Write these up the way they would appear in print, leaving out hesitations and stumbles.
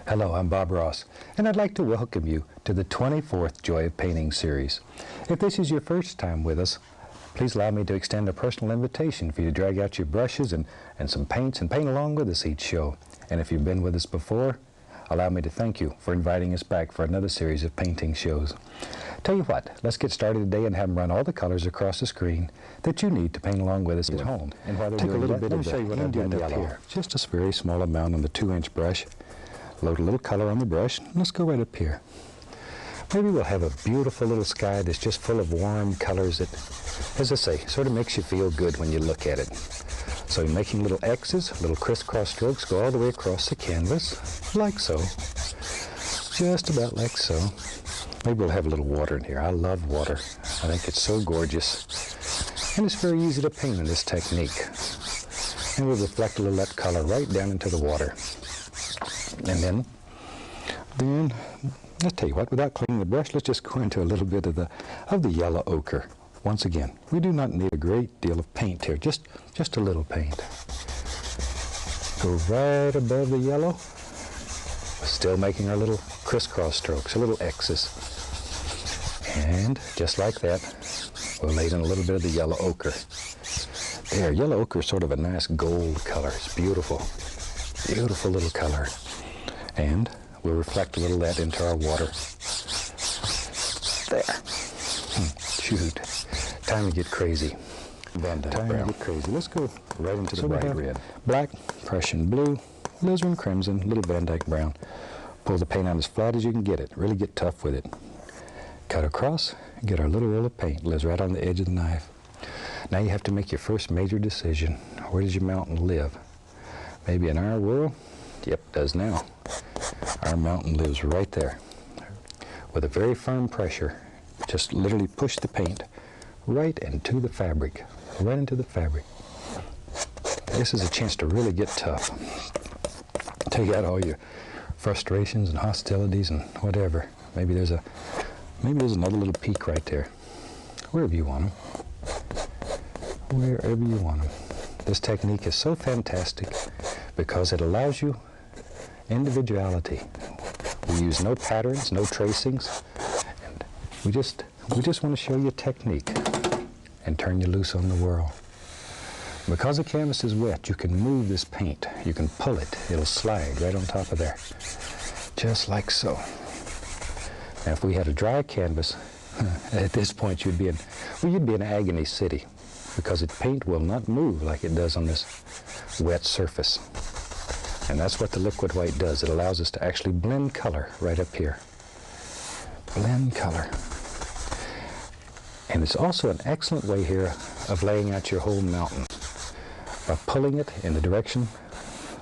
Hello, I'm Bob Ross, and I'd like to welcome you to the 24th Joy of Painting series. If this is your first time with us, please allow me to extend a personal invitation for you to drag out your brushes and some paints and paint along with us each show. And if you've been with us before, allow me to thank you for inviting us back for another series of painting shows. Tell you what, let's get started today and have them run all the colors across the screen that you need to paint along with us at home. And while take a little bit of the Indian yellow here, just a very small amount on the 2-inch brush. Load a little color on the brush. Let's go right up here. Maybe we'll have a beautiful little sky that's just full of warm colors that, as I say, sort of makes you feel good when you look at it. So you're making little X's, little crisscross strokes, go all the way across the canvas, like so. Just about like so. Maybe we'll have a little water in here. I love water. I think it's so gorgeous. And it's very easy to paint in this technique. And we'll reflect a little of that color right down into the water. And then, I'll tell you what, without cleaning the brush, let's just go into a little bit of the yellow ochre. Once again, we do not need a great deal of paint here, just a little paint. Go right above the yellow, still making our little crisscross strokes, a little X's. And just like that, we'll lay in a little bit of the yellow ochre. There, yellow ochre is sort of a nice gold color. It's beautiful, beautiful little color. And we'll reflect a little of that into our water. There. Shoot. Time to get crazy. Time to get crazy. Let's go right into the bright red. Black, Prussian blue, alizarin crimson, little Van Dyke brown. Pull the paint out as flat as you can get it. Really get tough with it. Cut across, get our little roll of paint. Lives right on the edge of the knife. Now you have to make your first major decision. Where does your mountain live? Maybe in our world? Yep, it does now. Our mountain lives right there. With a very firm pressure, just literally push the paint right into the fabric, right into the fabric. This is a chance to really get tough. Take out all your frustrations and hostilities and whatever. Maybe there's another little peak right there. Wherever you want them. Wherever you want them. This technique is so fantastic because it allows you individuality. We use no patterns, no tracings, and we just want to show you technique and turn you loose on the world. Because the canvas is wet, you can move this paint. You can pull it. It'll slide right on top of there, just like so. Now, if we had a dry canvas, at this point you'd be in agony city, because the paint will not move like it does on this wet surface. And that's what the liquid white does. It allows us to actually blend color right up here. Blend color. And it's also an excellent way here of laying out your whole mountain. By pulling it in the direction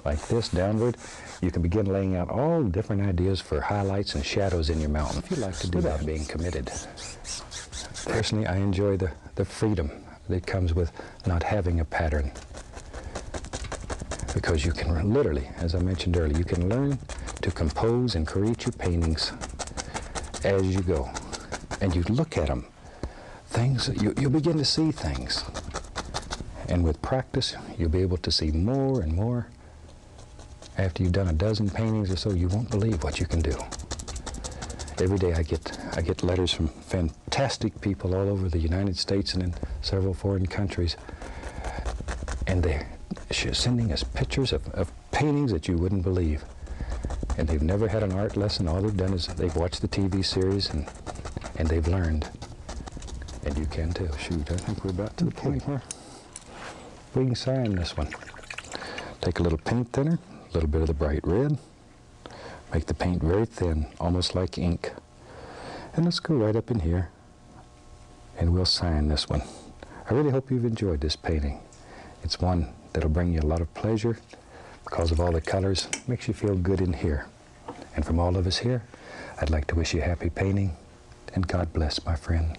like this, downward, you can begin laying out all different ideas for highlights and shadows in your mountain. If you like to do that, being committed. Personally, I enjoy the freedom that comes with not having a pattern. Because you can literally, as I mentioned earlier, you can learn to compose and create your paintings as you go. And you look at them, you'll begin to see things. And with practice, you'll be able to see more and more. After you've done a dozen paintings or so, you won't believe what you can do. Every day I get letters from fantastic people all over the United States and in several foreign countries. And they're sending us pictures of paintings that you wouldn't believe. And they've never had an art lesson. All they've done is they've watched the TV series and they've learned. And you can too. Shoot, I think we're about to the point where we can cyan this one. Take a little paint thinner, a little bit of the bright red. Make the paint very thin, almost like ink. And let's go right up in here and we'll cyan this one. I really hope you've enjoyed this painting. It's one that'll bring you a lot of pleasure because of all the colors. Makes you feel good in here. And from all of us here, I'd like to wish you happy painting and God bless, my friend.